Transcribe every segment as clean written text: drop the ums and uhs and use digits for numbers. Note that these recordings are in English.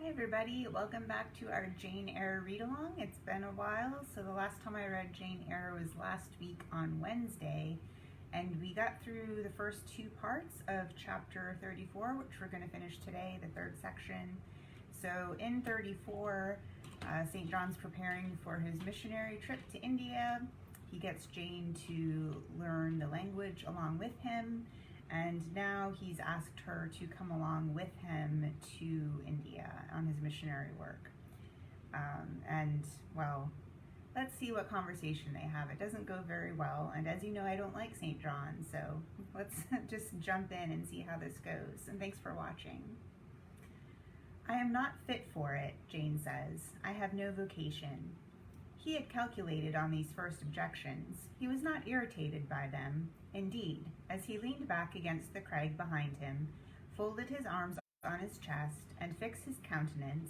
Hi everybody, welcome back to our Jane Eyre read-along. It's been a while, so the last time I read Jane Eyre was last week on Wednesday, and we got through the first two parts of chapter 34, which we're going to finish today, the third section. So in 34, St. John's preparing for his missionary trip to India. He gets Jane to learn the language along with him, and now he's asked her to come along with him to India on his missionary work. Well, let's see what conversation they have. It doesn't go very well, and as you know, I don't like St. John, so let's just jump in and see how this goes. And thanks for watching. I am not fit for it, Jane says. I have no vocation. He had calculated on these first objections. He was not irritated by them. Indeed, as he leaned back against the crag behind him, folded his arms on his chest, and fixed his countenance,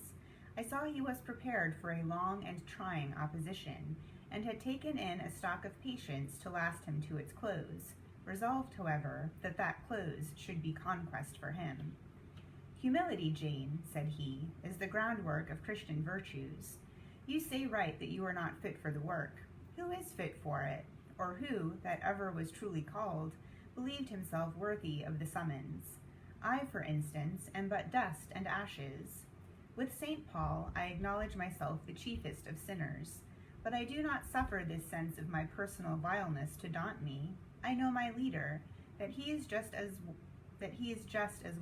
I saw he was prepared for a long and trying opposition, and had taken in a stock of patience to last him to its close, resolved, however, that that close should be conquest for him. Humility, Jane, said he, is the groundwork of Christian virtues. You say right that you are not fit for the work. Who is fit for it? Or who, that ever was truly called, believed himself worthy of the summons? I, for instance, am but dust and ashes. With St. Paul, I acknowledge myself the chiefest of sinners, but I do not suffer this sense of my personal vileness to daunt me. I know my leader, that he is just as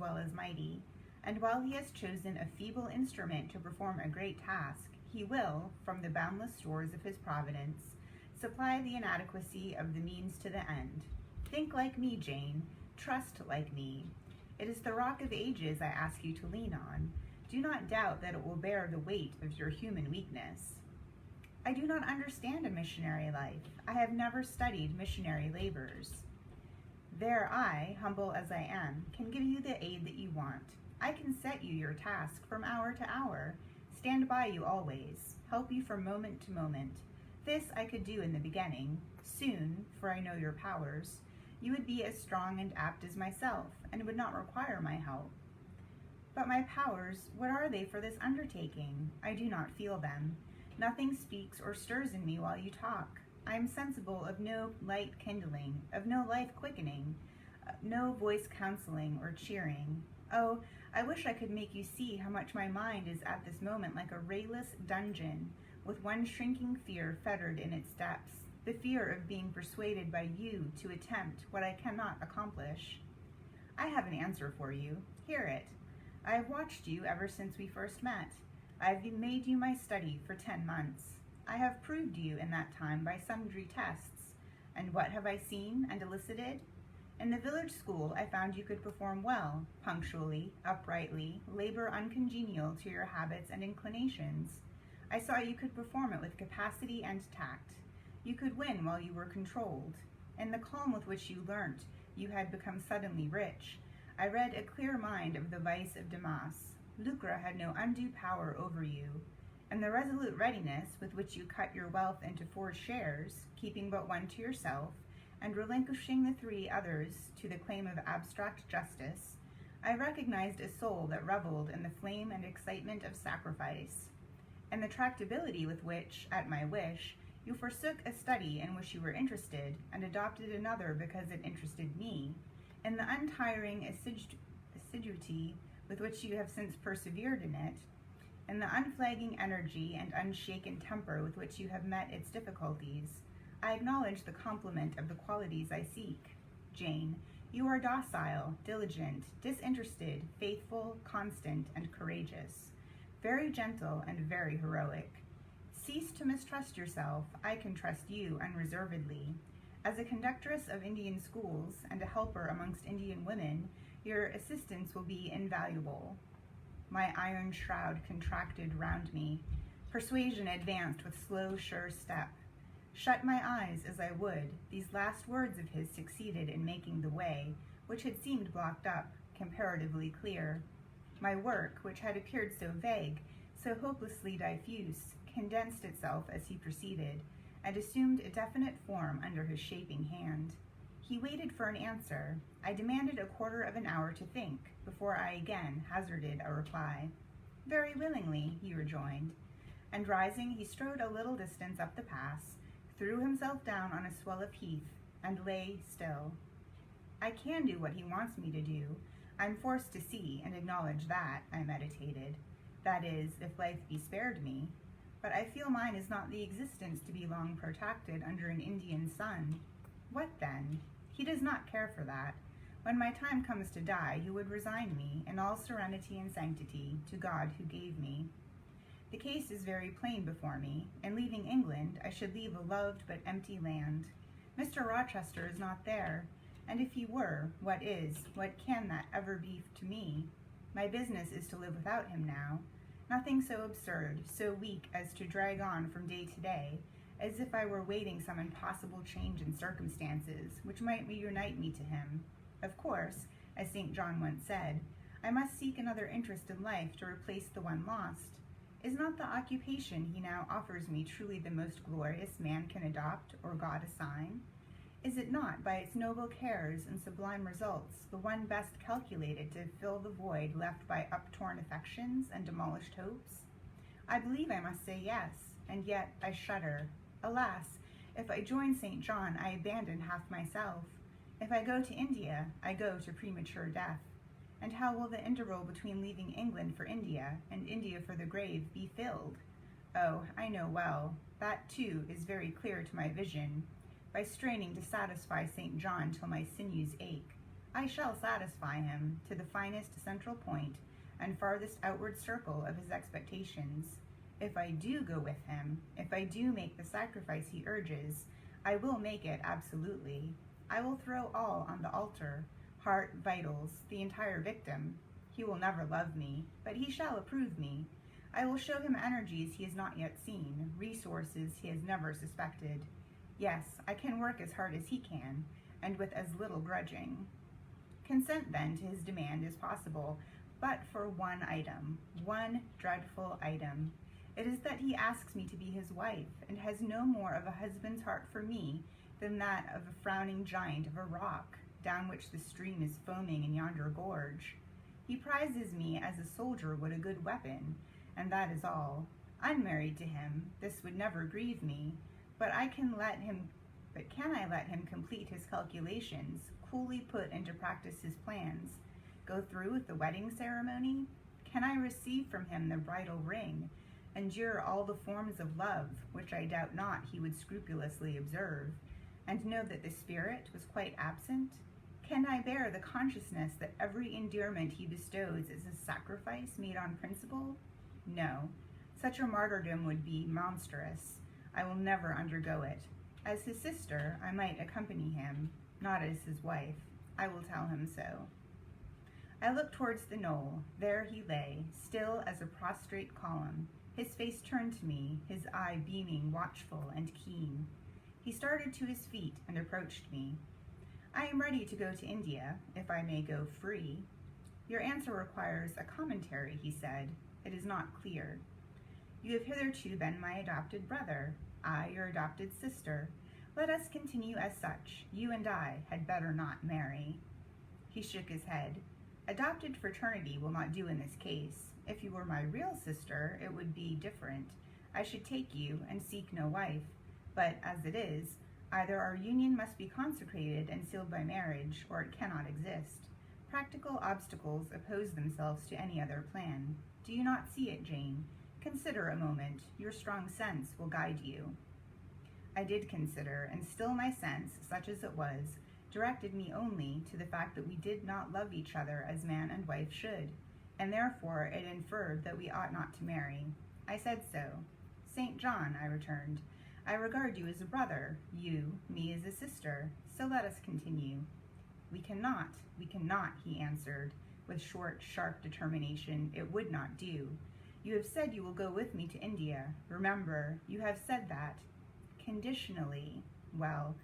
well as mighty, and while he has chosen a feeble instrument to perform a great task, he will, from the boundless stores of his providence, supply the inadequacy of the means to the end. Think like me, Jane. Trust like me. It is the rock of ages I ask you to lean on. Do not doubt that it will bear the weight of your human weakness. I do not understand a missionary life. I have never studied missionary labors. There I, humble as I am, can give you the aid that you want. I can set you your task from hour to hour, stand by you always, help you from moment to moment. This I could do in the beginning. Soon, for I know your powers, you would be as strong and apt as myself, and would not require my help. But my powers, what are they for this undertaking? I do not feel them. Nothing speaks or stirs in me while you talk. I am sensible of no light kindling, of no life quickening, no voice counseling or cheering. Oh, I wish I could make you see how much my mind is at this moment like a rayless dungeon, with one shrinking fear fettered in its depths, the fear of being persuaded by you to attempt what I cannot accomplish. I have an answer for you. Hear it. I have watched you ever since we first met. I have made you my study for 10 months. I have proved you in that time by sundry tests. And what have I seen and elicited? In the village school, I found you could perform well, punctually, uprightly, labor uncongenial to your habits and inclinations. I saw you could perform it with capacity and tact. You could win while you were controlled. In the calm with which you learnt, you had become suddenly rich. I read a clear mind of the vice of Damas. Lucre had no undue power over you. And the resolute readiness with which you cut your wealth into 4 shares, keeping but one to yourself, and relinquishing the 3 others to the claim of abstract justice, I recognized a soul that reveled in the flame and excitement of sacrifice. And the tractability with which, at my wish, you forsook a study in which you were interested, and adopted another because it interested me, and the untiring assiduity with which you have since persevered in it, and the unflagging energy and unshaken temper with which you have met its difficulties, I acknowledge the complement of the qualities I seek. Jane, you are docile, diligent, disinterested, faithful, constant, and courageous, very gentle and very heroic. Cease to mistrust yourself. I can trust you unreservedly. As a conductress of Indian schools and a helper amongst Indian women, your assistance will be invaluable. My iron shroud contracted round me. Persuasion advanced with slow, sure step. Shut my eyes as I would, these last words of his succeeded in making the way, which had seemed blocked up, comparatively clear. My work, which had appeared so vague, so hopelessly diffuse, condensed itself as he proceeded, and assumed a definite form under his shaping hand. He waited for an answer. I demanded a quarter of an hour to think, before I again hazarded a reply. Very willingly, he rejoined, and rising he strode a little distance up the pass, threw himself down on a swell of heath, and lay still. I can do what he wants me to do. I'm forced to see and acknowledge that, I meditated. That is, if life be spared me. But I feel mine is not the existence to be long protracted under an Indian sun. What then? He does not care for that. When my time comes to die, he would resign me, in all serenity and sanctity, to God who gave me. The case is very plain before me. In leaving England, I should leave a loved but empty land. Mr. Rochester is not there, and if he were, what can that ever be to me? My business is to live without him now. Nothing so absurd, so weak as to drag on from day to day, as if I were waiting some impossible change in circumstances which might reunite me to him. Of course, as St. John once said, I must seek another interest in life to replace the one lost. Is not the occupation he now offers me truly the most glorious man can adopt or God assign? Is it not, by its noble cares and sublime results, the one best calculated to fill the void left by uptorn affections and demolished hopes? I believe I must say yes, and yet I shudder. Alas, if I join St. John, I abandon half myself. If I go to India, I go to premature death. And how will the interval between leaving England for India and India for the grave be filled? Oh, I know well. That, too, is very clear to my vision. By straining to satisfy St. John till my sinews ache, I shall satisfy him to the finest central point and farthest outward circle of his expectations. If I do go with him, if I do make the sacrifice he urges, I will make it absolutely. I will throw all on the altar, heart, vitals, the entire victim. He will never love me, but he shall approve me. I will show him energies he has not yet seen, resources he has never suspected. Yes, I can work as hard as he can, and with as little grudging. Consent, then, to his demand is possible, but for one item, one dreadful item. It is that he asks me to be his wife, and has no more of a husband's heart for me than that of a frowning giant of a rock, down which the stream is foaming in yonder gorge. He prizes me as a soldier would a good weapon, and that is all. Unmarried to him, this would never grieve me, but can I let him complete his calculations, coolly put into practice his plans, go through with the wedding ceremony? Can I receive from him the bridal ring, endure all the forms of love, which I doubt not he would scrupulously observe, and know that the spirit was quite absent? Can I bear the consciousness that every endearment he bestows is a sacrifice made on principle? No, such a martyrdom would be monstrous. I will never undergo it. As his sister, I might accompany him, not as his wife. I will tell him so. I looked towards the knoll. There he lay, still as a prostrate column, his face turned to me, his eye beaming watchful and keen. He started to his feet and approached me. I am ready to go to India, if I may go free. Your answer requires a commentary, he said. It is not clear. You have hitherto been my adopted brother, I your adopted sister. Let us continue as such. You and I had better not marry. He shook his head. Adopted fraternity will not do in this case. If you were my real sister, it would be different. I should take you and seek no wife. But as it is, either our union must be consecrated and sealed by marriage, or it cannot exist. Practical obstacles oppose themselves to any other plan. Do you not see it, Jane? Consider a moment. Your strong sense will guide you. I did consider, and still my sense, such as it was, directed me only to the fact that we did not love each other as man and wife should, and therefore it inferred that we ought not to marry. I said so. St. John, I returned, I regard you as a brother, you, me as a sister, so let us continue. We cannot, he answered, with short, sharp determination. It would not do. You have said you will go with me to India. Remember, you have said that. Conditionally. Well,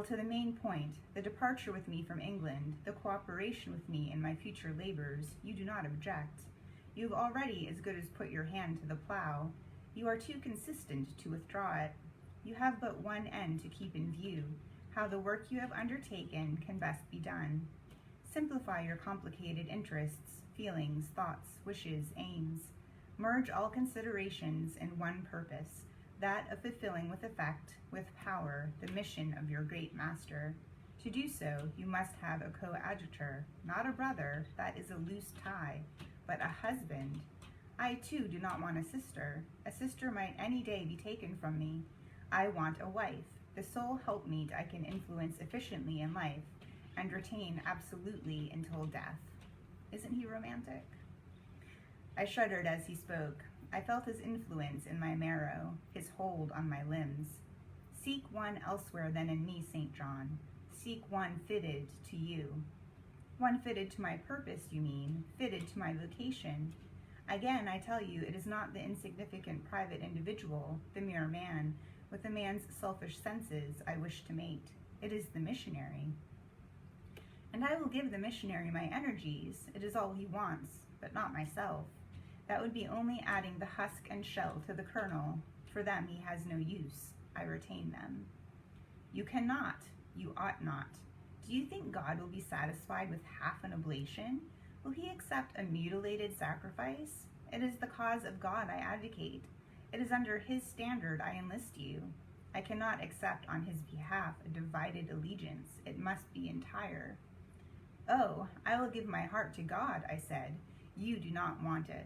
to the main point, the departure with me from England, the cooperation with me in my future labors, you do not object. You have already as good as put your hand to the plow. You are too consistent to withdraw it. You have but one end to keep in view, how the work you have undertaken can best be done. Simplify your complicated interests, feelings, thoughts, wishes, aims. Merge all considerations in one purpose, that of fulfilling with effect, with power, the mission of your great master. To do so, you must have a coadjutor, not a brother, that is a loose tie, but a husband. I, too, do not want a sister. A sister might any day be taken from me. I want a wife, the sole helpmeet I can influence efficiently in life, and retain absolutely until death. Isn't he romantic? I shuddered as he spoke. I felt his influence in my marrow, his hold on my limbs. Seek one elsewhere than in me, St. John. Seek one fitted to you. One fitted to my purpose, you mean, fitted to my vocation. Again, I tell you, it is not the insignificant private individual, the mere man, with the man's selfish senses I wish to mate. It is the missionary. And I will give the missionary my energies. It is all he wants, but not myself. That would be only adding the husk and shell to the kernel. For them he has no use. I retain them. You cannot. You ought not. Do you think God will be satisfied with half an oblation? Will he accept a mutilated sacrifice? It is the cause of God I advocate. It is under his standard I enlist you. I cannot accept on his behalf a divided allegiance. It must be entire. Oh, I will give my heart to God, I said. You do not want it.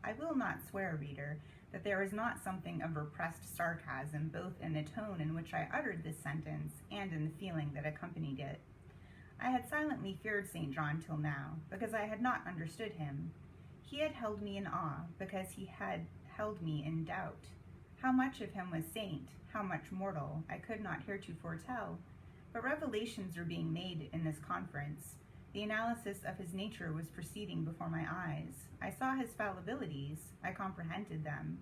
I will not swear, reader, that there is not something of repressed sarcasm both in the tone in which I uttered this sentence and in the feeling that accompanied it. I had silently feared St. John till now, because I had not understood him. He had held me in awe, because he had held me in doubt. How much of him was saint, how much mortal, I could not heretofore tell, but revelations were being made in this conference. The analysis of his nature was proceeding before my eyes. I saw his fallibilities. I comprehended them.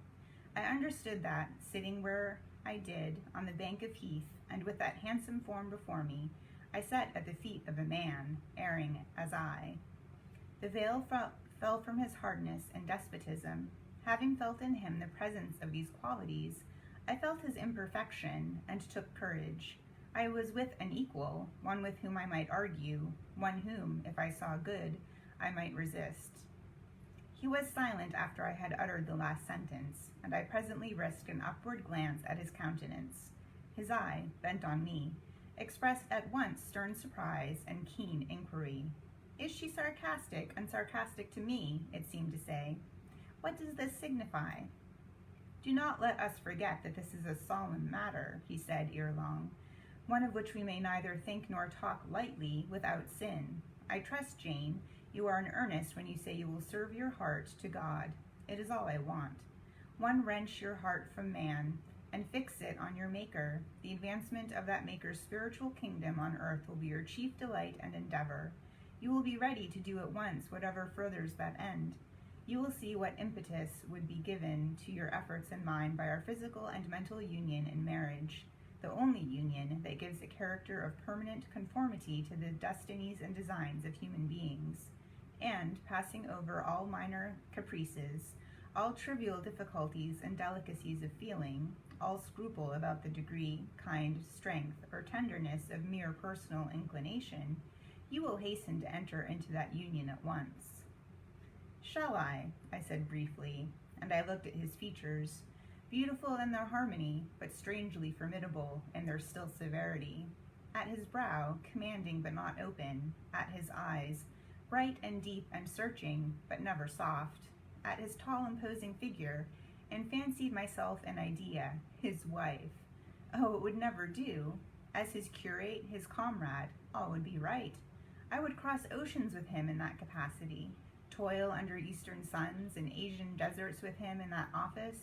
I understood that, sitting where I did, on the bank of heath, and with that handsome form before me, I sat at the feet of a man, erring as I. The veil fell from his hardness and despotism. Having felt in him the presence of these qualities, I felt his imperfection, and took courage. I was with an equal, one with whom I might argue, one whom, if I saw good, I might resist. He was silent after I had uttered the last sentence, and I presently risked an upward glance at his countenance. His eye, bent on me, expressed at once stern surprise and keen inquiry. Is she sarcastic, and sarcastic to me, it seemed to say. What does this signify? Do not let us forget that this is a solemn matter, he said ere long, one of which we may neither think nor talk lightly without sin. I trust, Jane, you are in earnest when you say you will serve your heart to God. It is all I want. One wrench your heart from man, and fix it on your Maker. The advancement of that Maker's spiritual kingdom on earth will be your chief delight and endeavor. You will be ready to do at once whatever furthers that end. You will see what impetus would be given to your efforts and mine by our physical and mental union in marriage, the only union that gives a character of permanent conformity to the destinies and designs of human beings, and, passing over all minor caprices, all trivial difficulties and delicacies of feeling, all scruple about the degree, kind, strength, or tenderness of mere personal inclination, you will hasten to enter into that union at once. Shall I said briefly, and I looked at his features, beautiful in their harmony, but strangely formidable in their still severity. At his brow, commanding but not open, at his eyes, bright and deep and searching, but never soft, at his tall imposing figure, and fancied myself an idea, his wife. Oh, it would never do. As his curate, his comrade, all would be right. I would cross oceans with him in that capacity, toil under eastern suns and Asian deserts with him in that office,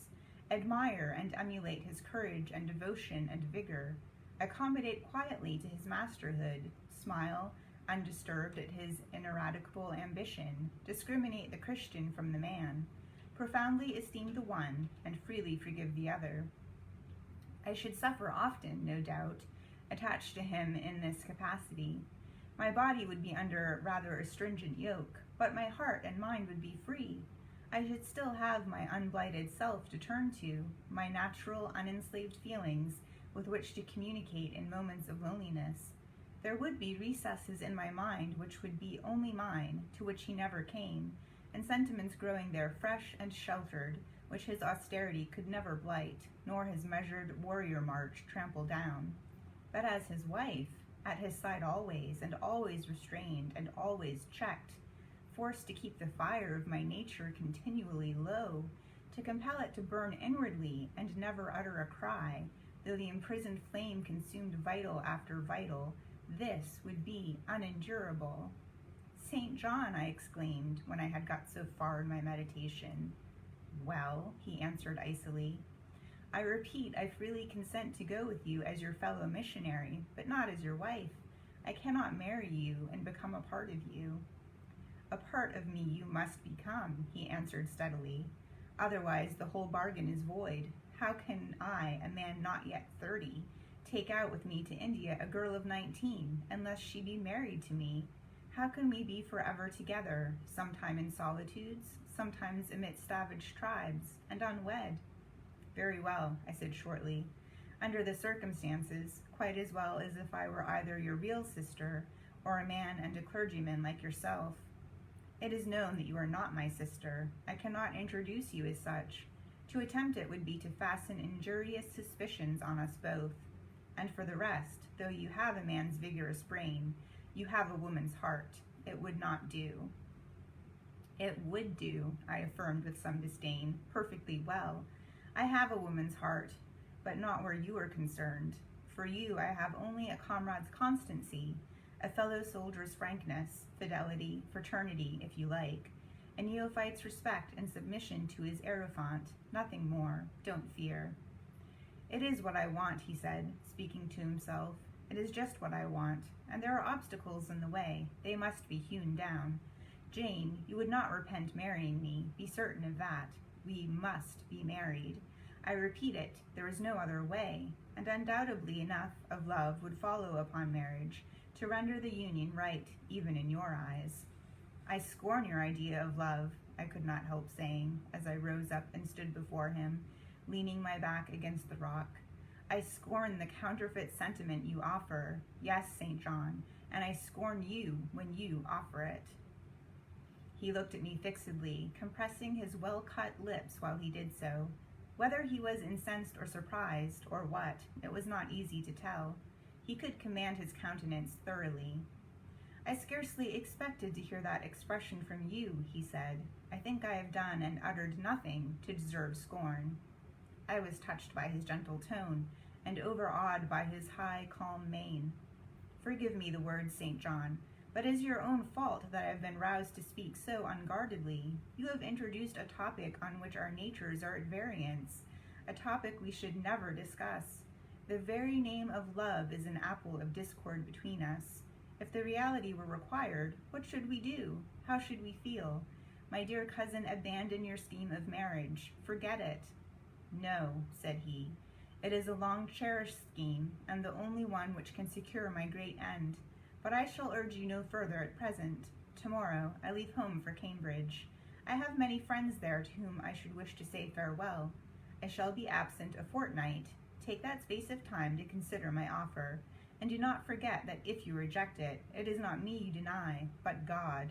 admire and emulate his courage and devotion and vigor, accommodate quietly to his masterhood, smile undisturbed at his ineradicable ambition, discriminate the Christian from the man, profoundly esteem the one, and freely forgive the other. I should suffer often, no doubt, attached to him in this capacity. My body would be under rather a stringent yoke, but my heart and mind would be free. I should still have my unblighted self to turn to, my natural, unenslaved feelings with which to communicate in moments of loneliness. There would be recesses in my mind which would be only mine, to which he never came, and sentiments growing there fresh and sheltered, which his austerity could never blight, nor his measured warrior march trample down. But as his wife, at his side always, and always restrained, and always checked, forced to keep the fire of my nature continually low, to compel it to burn inwardly, and never utter a cry, though the imprisoned flame consumed vital after vital, this would be unendurable. "St. John," I exclaimed, when I had got so far in my meditation. "Well," he answered icily, "I repeat, I freely consent to go with you as your fellow missionary, but not as your wife. I cannot marry you and become a part of you." "A part of me you must become," he answered steadily. "Otherwise the whole bargain is void. How can I, a man not yet 30, take out with me to India a girl of 19, unless she be married to me? How can we be forever together, sometime in solitudes, sometimes amidst savage tribes, and unwed?" "Very well," I said shortly. "Under the circumstances, quite as well as if I were either your real sister or a man and a clergyman like yourself." "It is known that you are not my sister. I cannot introduce you as such. To attempt it would be to fasten injurious suspicions on us both. And for the rest, though you have a man's vigorous brain, you have a woman's heart. It would not do." "It would do," I affirmed with some disdain, "perfectly well. I have a woman's heart, but not where you are concerned. For you I have only a comrade's constancy, a fellow soldier's frankness, fidelity, fraternity, if you like, a neophyte's respect and submission to his Hierophant, nothing more. Don't fear." "It is what I want," he said, speaking to himself. "It is just what I want, and there are obstacles in the way. They must be hewn down. Jane, you would not repent marrying me, be certain of that. We must be married. I repeat it, there is no other way, and undoubtedly enough of love would follow upon marriage to render the union right even in your eyes." "I scorn your idea of love," I could not help saying, as I rose up and stood before him, leaning my back against the rock. "I scorn the counterfeit sentiment you offer. Yes, St. John, and I scorn you when you offer it." He looked at me fixedly, compressing his well-cut lips while he did so. Whether he was incensed or surprised, or what, it was not easy to tell. He could command his countenance thoroughly. "I scarcely expected to hear that expression from you," he said. "I think I have done and uttered nothing to deserve scorn." I was touched by his gentle tone, and overawed by his high, calm mien. "Forgive me the words, St. John, but it is your own fault that I have been roused to speak so unguardedly. You have introduced a topic on which our natures are at variance, a topic we should never discuss. The very name of love is an apple of discord between us. If the reality were required, what should we do? How should we feel? My dear cousin, abandon your scheme of marriage. Forget it." "No," said he. "It is a long-cherished scheme, and the only one which can secure my great end. But I shall urge you no further at present. Tomorrow I leave home for Cambridge. I have many friends there to whom I should wish to say farewell. I shall be absent a fortnight. Take that space of time to consider my offer, and do not forget that if you reject it, it is not me you deny, but God.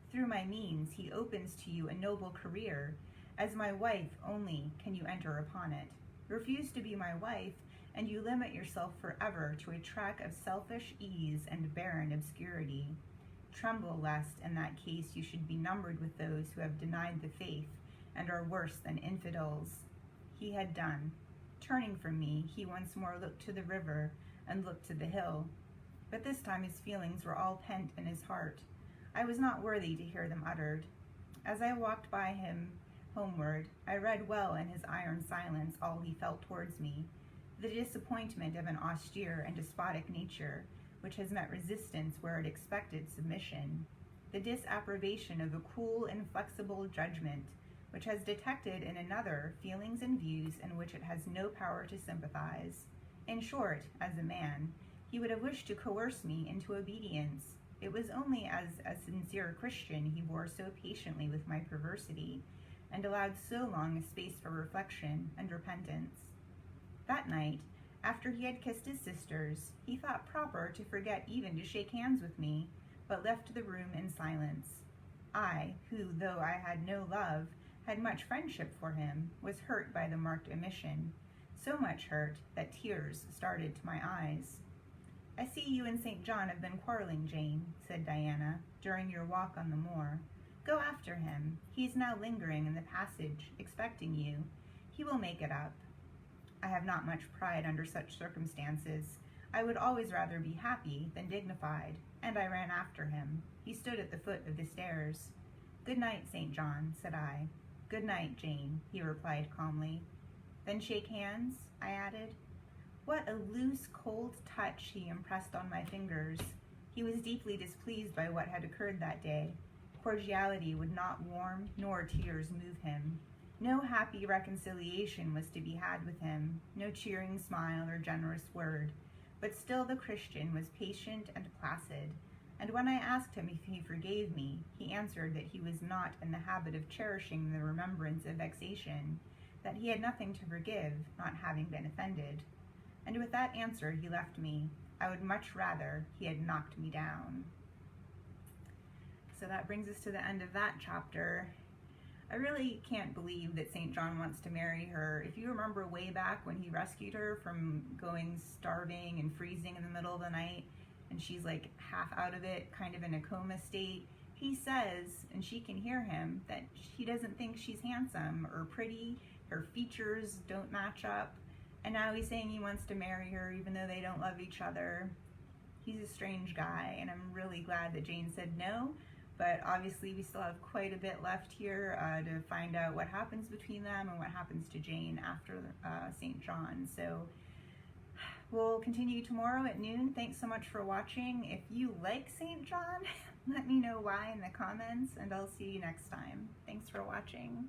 Through my means he opens to you a noble career. As my wife only can you enter upon it. Refuse to be my wife, and you limit yourself forever to a track of selfish ease and barren obscurity. Tremble lest in that case you should be numbered with those who have denied the faith and are worse than infidels." He had done. Turning from me, he once more looked to the river and looked to the hill. But this time his feelings were all pent in his heart. I was not worthy to hear them uttered. As I walked by him homeward, I read well in his iron silence all he felt towards me, the disappointment of an austere and despotic nature, which has met resistance where it expected submission, the disapprobation of a cool, inflexible judgment, which has detected in another feelings and views in which it has no power to sympathize. In short, as a man, he would have wished to coerce me into obedience. It was only as a sincere Christian he bore so patiently with my perversity, and allowed so long a space for reflection and repentance. That night, after he had kissed his sisters, he thought proper to forget even to shake hands with me, but left the room in silence. I, who, though I had no love, had much friendship for him, was hurt by the marked omission, so much hurt that tears started to my eyes. I see you and St. John have been quarreling, Jane, said Diana, during your walk on the moor. Go after him. He is now lingering in the passage, expecting you. He will make it up. I have not much pride under such circumstances. I would always rather be happy than dignified, and I ran after him. He stood at the foot of the stairs. Good night, St. John, said I. Good night, Jane, he replied calmly. Then shake hands, I added. What a loose, cold touch he impressed on my fingers. He was deeply displeased by what had occurred that day. Cordiality would not warm, nor tears move him. No happy reconciliation was to be had with him, no cheering smile or generous word. But still the Christian was patient and placid, and when I asked him if he forgave me, he answered that he was not in the habit of cherishing the remembrance of vexation, that he had nothing to forgive, not having been offended. And with that answer he left me. I would much rather he had knocked me down. So that brings us to the end of that chapter. I really can't believe that St. John wants to marry her. If you remember way back when he rescued her from going starving and freezing in the middle of the night, and she's like half out of it, kind of in a coma state, he says, and she can hear him, that he doesn't think she's handsome or pretty, her features don't match up, and now he's saying he wants to marry her even though they don't love each other. He's a strange guy, and I'm really glad that Jane said no. But obviously we still have quite a bit left here to find out what happens between them and what happens to Jane after St. John. So we'll continue tomorrow at noon. Thanks so much for watching. If you like St. John, let me know why in the comments, and I'll see you next time. Thanks for watching.